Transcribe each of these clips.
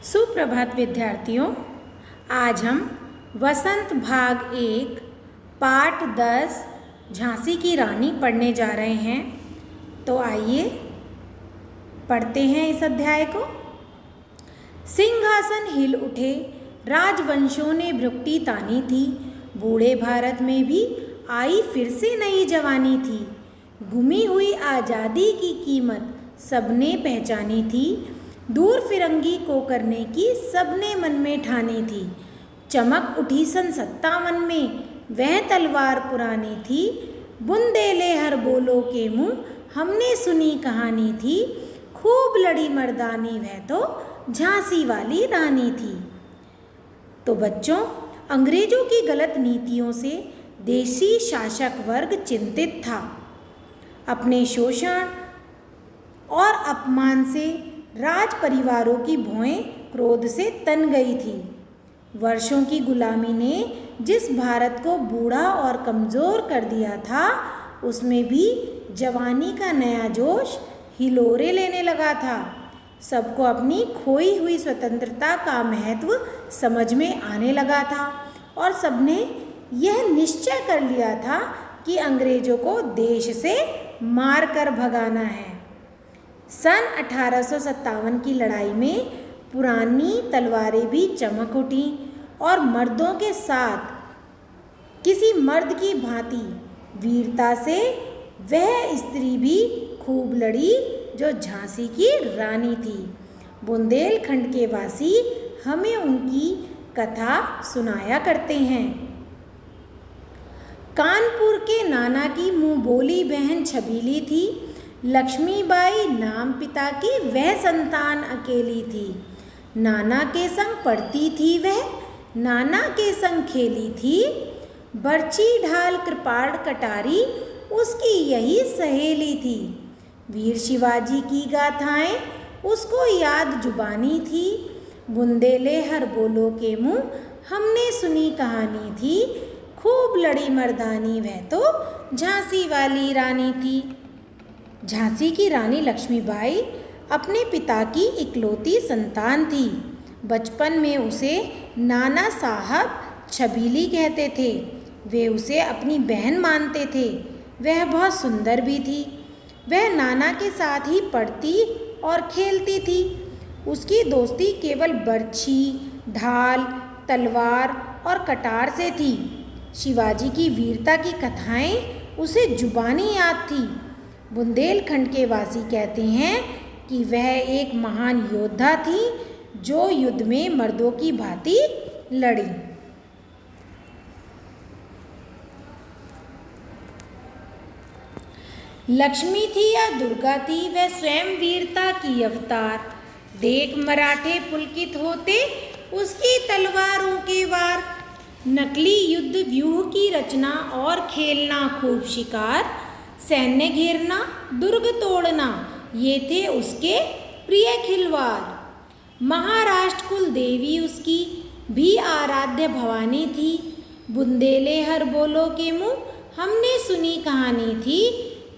सुप्रभात विद्यार्थियों, आज हम वसंत भाग 1 पाठ 10 झांसी की रानी पढ़ने जा रहे हैं। तो आइए पढ़ते हैं इस अध्याय को। सिंहासन हिल उठे, राजवंशों ने भ्रुकुटी तानी थी। बूढ़े भारत में भी आई फिर से नई जवानी थी। गुमी हुई आज़ादी की कीमत सबने पहचानी थी। दूर फिरंगी को करने की सबने मन में ठानी थी। चमक उठी सन 57 में, वह तलवार पुरानी थी। बुंदेले हर बोलो के मुँह हमने सुनी कहानी थी। खूब लड़ी मर्दानी, वह तो झांसी वाली रानी थी। तो बच्चों, अंग्रेजों की गलत नीतियों से देशी शासक वर्ग चिंतित था। अपने शोषण और अपमान से राज परिवारों की भौहें क्रोध से तन गई थी। वर्षों की गुलामी ने जिस भारत को बूढ़ा और कमज़ोर कर दिया था, उसमें भी जवानी का नया जोश हिलोरे लेने लगा था। सबको अपनी खोई हुई स्वतंत्रता का महत्व समझ में आने लगा था और सबने यह निश्चय कर लिया था कि अंग्रेजों को देश से मार कर भगाना है। सन 1857 की लड़ाई में पुरानी तलवारें भी चमक उठी और मर्दों के साथ किसी मर्द की भांति वीरता से वह स्त्री भी खूब लड़ी जो झांसी की रानी थी। बुंदेलखंड के वासी हमें उनकी कथा सुनाया करते हैं। कानपुर के नाना की मुँह बोली बहन छबीली थी। लक्ष्मीबाई नाम पिता की वह संतान अकेली थी। नाना के संग पढ़ती थी वह, नाना के संग खेली थी। बर्छी ढाल कृपाण कटारी उसकी यही सहेली थी। वीर शिवाजी की गाथाएं उसको याद जुबानी थी। बुंदेले हर बोलो के मुँह हमने सुनी कहानी थी। खूब लड़ी मर्दानी, वह तो झांसी वाली रानी थी। झांसी की रानी लक्ष्मीबाई अपने पिता की इकलौती संतान थी। बचपन में उसे नाना साहब छबीली कहते थे। वे उसे अपनी बहन मानते थे। वह बहुत सुंदर भी थी। वह नाना के साथ ही पढ़ती और खेलती थी। उसकी दोस्ती केवल बर्छी, ढाल, तलवार और कटार से थी। शिवाजी की वीरता की कथाएं उसे जुबानी याद थी। बुंदेलखंड के वासी कहते हैं कि वह एक महान योद्धा थी जो युद्ध में मर्दों की भांति लड़ी। लक्ष्मी थी या दुर्गा थी, वह स्वयं वीरता की अवतार। देख मराठे पुलकित होते उसकी तलवारों के वार। नकली युद्ध व्यूह की रचना और खेलना खूब शिकार। सैन्य घेरना, दुर्ग तोड़ना, ये थे उसके प्रिय खिलवाड़। महाराष्ट्र कुल देवी उसकी भी आराध्य भवानी थी। बुंदेले हर बोलो के मुँह हमने सुनी कहानी थी।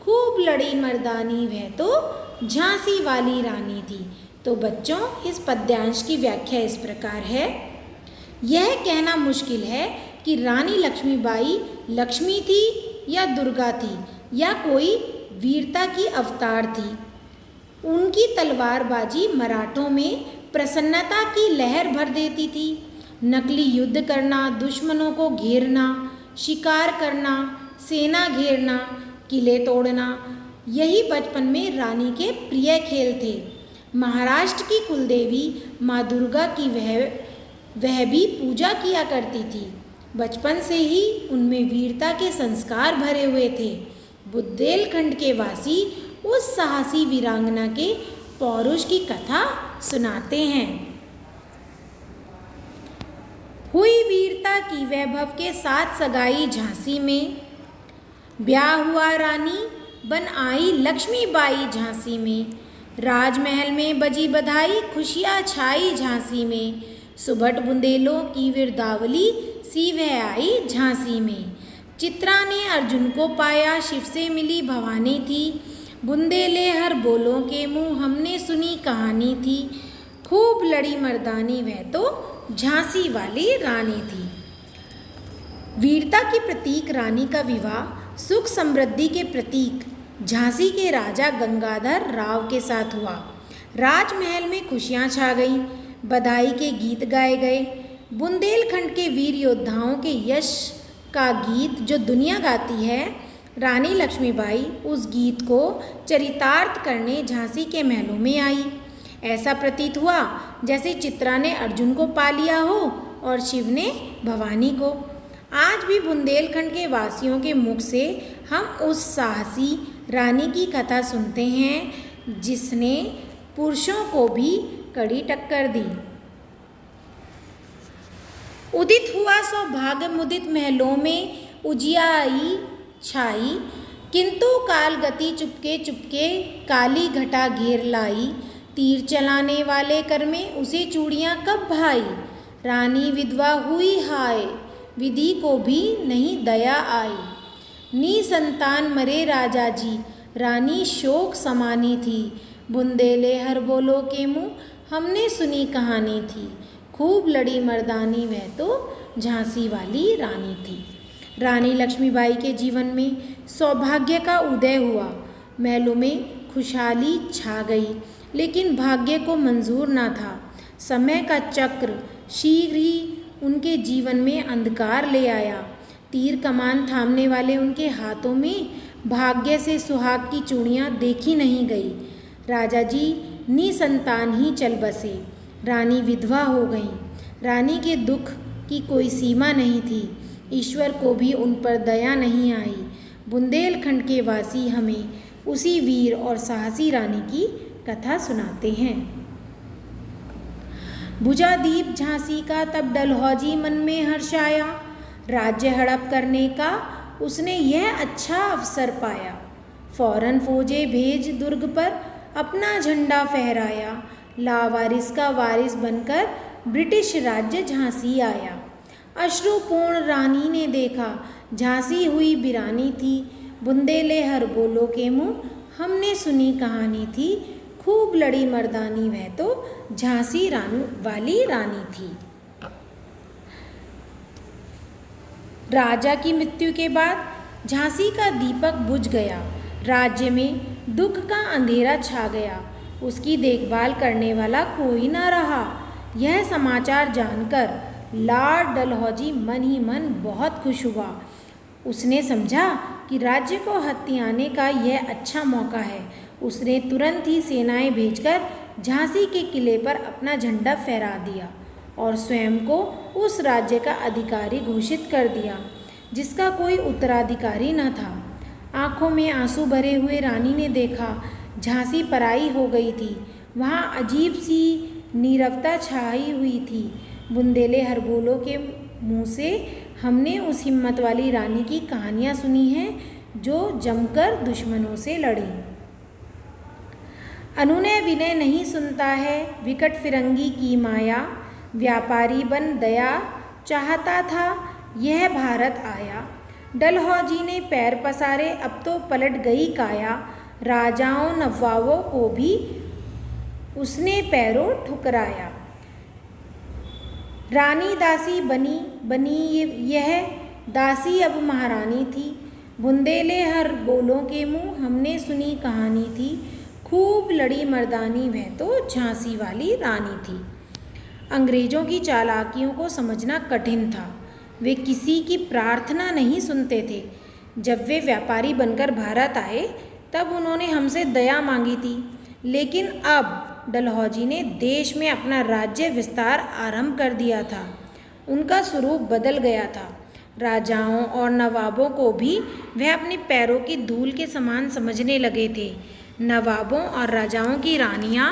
खूब लड़ी मर्दानी, वह तो झांसी वाली रानी थी। तो बच्चों, इस पद्यांश की व्याख्या इस प्रकार है। यह कहना मुश्किल है कि रानी लक्ष्मीबाई लक्ष्मी थी या दुर्गा थी या कोई वीरता की अवतार थी। उनकी तलवारबाजी मराठों में प्रसन्नता की लहर भर देती थी। नकली युद्ध करना, दुश्मनों को घेरना, शिकार करना, सेना घेरना, किले तोड़ना, यही बचपन में रानी के प्रिय खेल थे। महाराष्ट्र की कुलदेवी माँ दुर्गा की वह भी पूजा किया करती थी। बचपन से ही उनमें वीरता के संस्कार भरे हुए थे। बुंदेलखंड के वासी उस साहसी वीरांगना के पौरुष की कथा सुनाते हैं। हुई वीरता की वैभव के साथ सगाई झांसी में। ब्याह हुआ रानी बन आई लक्ष्मीबाई झांसी में। राजमहल में बजी बधाई, खुशियाँ छाई झांसी में। सुभट बुंदेलों की वीरदावली सी वह आई झांसी में। चित्रा ने अर्जुन को पाया, शिव से मिली भवानी थी। बुंदेले हर बोलों के मुँह हमने सुनी कहानी थी। खूब लड़ी मर्दानी वह तो झांसी वाली रानी थी। वीरता की प्रतीक रानी का विवाह सुख समृद्धि के प्रतीक झांसी के राजा गंगाधर राव के साथ हुआ। राजमहल में खुशियां छा गईं, बधाई के गीत गाए गए। बुंदेलखंड के वीर योद्धाओं के यश का गीत जो दुनिया गाती है, रानी लक्ष्मीबाई उस गीत को चरितार्थ करने झांसी के महलों में आई। ऐसा प्रतीत हुआ जैसे चित्रा ने अर्जुन को पा लिया हो और शिव ने भवानी को। आज भी बुंदेलखंड के वासियों के मुख से हम उस साहसी रानी की कथा सुनते हैं जिसने पुरुषों को भी कड़ी टक्कर दी। उदित हुआ सौभाग्य मुदित महलों में उजियाई छाई, किंतु काल गति चुपके चुपके काली घटा घेर लाई। तीर चलाने वाले कर में उसे चूड़ियाँ कब भाई, रानी विधवा हुई हाय, विधि को भी नहीं दया आई। निसंतान मरे राजा जी, रानी शोक समानी थी। बुंदेले हर बोलो के मुँह, हमने सुनी कहानी थी। खूब लड़ी मर्दानी वह तो झांसी वाली रानी थी। रानी लक्ष्मीबाई के जीवन में सौभाग्य का उदय हुआ। महलों में खुशहाली छा गई, लेकिन भाग्य को मंजूर न था। समय का चक्र शीघ्र ही उनके जीवन में अंधकार ले आया। तीर कमान थामने वाले उनके हाथों में भाग्य से सुहाग की चूड़ियाँ देखी नहीं गई। राजा जी निसंतान ही चल बसे, रानी विधवा हो गईं। रानी के दुख की कोई सीमा नहीं थी, ईश्वर को भी उन पर दया नहीं आई। बुंदेलखंड के वासी हमें उसी वीर और साहसी रानी की कथा सुनाते हैं। बुझा दीप झांसी का तब डलहौजी मन में हर्ष आया, राज्य हड़प करने का उसने यह अच्छा अवसर पाया। फौरन फौजे भेज दुर्ग पर अपना झंडा फहराया, लावारिस का वारिस बनकर ब्रिटिश राज्य झांसी आया। अश्रुपूर्ण रानी ने देखा, झांसी हुई वीरानी थी। बुंदेले हर बोलो के मुँह, हमने सुनी कहानी थी। खूब लड़ी मर्दानी वह तो झांसी वाली रानी थी। राजा की मृत्यु के बाद झांसी का दीपक बुझ गया। राज्य में दुख का अंधेरा छा गया। उसकी देखभाल करने वाला कोई न रहा। यह समाचार जानकर लॉर्ड डलहौजी मन ही मन बहुत खुश हुआ। उसने समझा कि राज्य को हथियाने का यह अच्छा मौका है। उसने तुरंत ही सेनाएं भेजकर झांसी के किले पर अपना झंडा फहरा दिया और स्वयं को उस राज्य का अधिकारी घोषित कर दिया जिसका कोई उत्तराधिकारी न था। आंखों में आंसू भरे हुए रानी ने देखा, झांसी पराई हो गई थी। वहाँ अजीब सी नीरवता छाई हुई थी। बुंदेले हर बोलो के मुँह से हमने उस हिम्मत वाली रानी की कहानियाँ सुनी हैं जो जमकर दुश्मनों से लड़ी। अनुनय विनय नहीं सुनता है, विकट फिरंगी की माया। व्यापारी बन दया चाहता था, यह भारत आया। डलहौजी ने पैर पसारे, अब तो पलट गई काया। राजाओं नवाबों को भी उसने पैरों ठुकराया। रानी दासी बनी यह दासी अब महारानी थी। बुंदेले हर बोलों के मुँह, हमने सुनी कहानी थी। खूब लड़ी मर्दानी वह तो झांसी वाली रानी थी। अंग्रेज़ों की चालाकियों को समझना कठिन था। वे किसी की प्रार्थना नहीं सुनते थे। जब वे व्यापारी बनकर भारत आए तब उन्होंने हमसे दया मांगी थी, लेकिन अब डलहौजी ने देश में अपना राज्य विस्तार आरंभ कर दिया था। उनका स्वरूप बदल गया था। राजाओं और नवाबों को भी वह अपने पैरों की धूल के समान समझने लगे थे। नवाबों और राजाओं की रानियां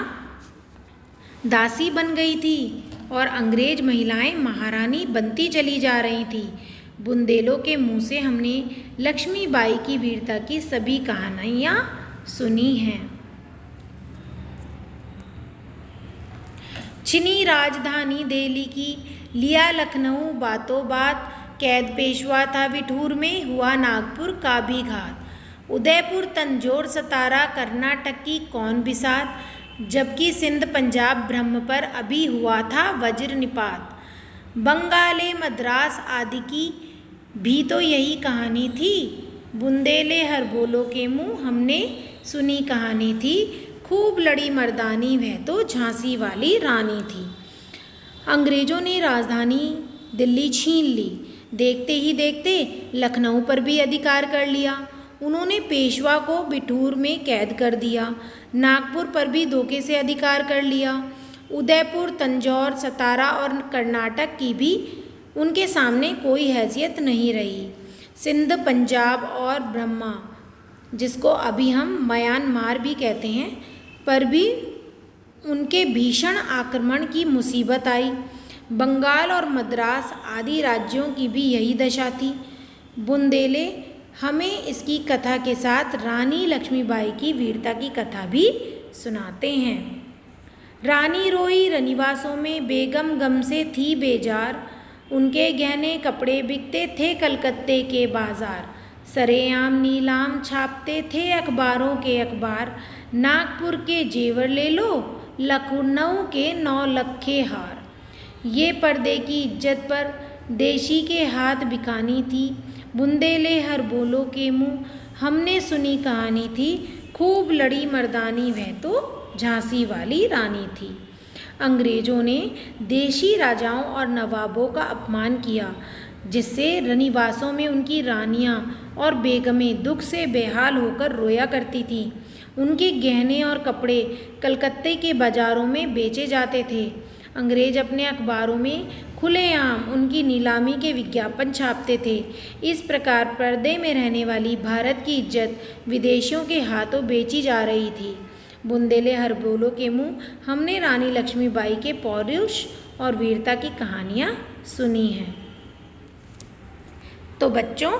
दासी बन गई थी और अंग्रेज महिलाएं महारानी बनती चली जा रही थी। बुंदेलों के मुंह से हमने लक्ष्मीबाई की वीरता की सभी कहानियाँ सुनी हैं। छिनी राजधानी दिल्ली की, लिया लखनऊ बातों बात। कैद पेशवा था बिठूर में, हुआ नागपुर का भी घात। उदयपुर तंजौर सतारा, कर्नाटक की कौन बिसात। जबकि सिंध पंजाब ब्रह्म पर अभी हुआ था वज्र निपात। बंगाले मद्रास आदि की भी तो यही कहानी थी। बुंदेले हर बोलो के मुँह हमने सुनी कहानी थी। खूब लड़ी मर्दानी वह तो झांसी वाली रानी थी। अंग्रेज़ों ने राजधानी दिल्ली छीन ली। देखते ही देखते लखनऊ पर भी अधिकार कर लिया। उन्होंने पेशवा को बिठूर में कैद कर दिया। नागपुर पर भी धोखे से अधिकार कर लिया। उदयपुर, तंजौर, सतारा और कर्नाटक की भी उनके सामने कोई हैसियत नहीं रही। सिंध, पंजाब और ब्रह्मा, जिसको अभी हम म्यांमार भी कहते हैं, पर भी उनके भीषण आक्रमण की मुसीबत आई। बंगाल और मद्रास आदि राज्यों की भी यही दशा थी। बुंदेले हमें इसकी कथा के साथ रानी लक्ष्मीबाई की वीरता की कथा भी सुनाते हैं। रानी रोई रनिवासों में, बेगम गम से थी बेजार। उनके गहने कपड़े बिकते थे कलकत्ते के बाजार। सरेआम नीलाम छापते थे अखबारों के अखबार। नागपुर के जेवर ले लो, लखनऊ के 9 लखे हार। ये पर्दे की इज्जत पर देशी के हाथ बिकानी थी। बुंदेले हर बोलो के मुँह हमने सुनी कहानी थी। खूब लड़ी मर्दानी वह तो झांसी वाली रानी थी। अंग्रेज़ों ने देशी राजाओं और नवाबों का अपमान किया, जिससे रनिवासों में उनकी रानियां और बेगमें दुख से बेहाल होकर रोया करती थीं। उनके गहने और कपड़े कलकत्ते के बाज़ारों में बेचे जाते थे। अंग्रेज़ अपने अखबारों में खुलेआम उनकी नीलामी के विज्ञापन छापते थे। इस प्रकार पर्दे में रहने वाली भारत की इज्जत विदेशियों के हाथों बेची जा रही थी। बुंदेले हर बोलो के मुँह हमने रानी लक्ष्मीबाई के पौरुष और वीरता की कहानियाँ सुनी हैं। तो बच्चों,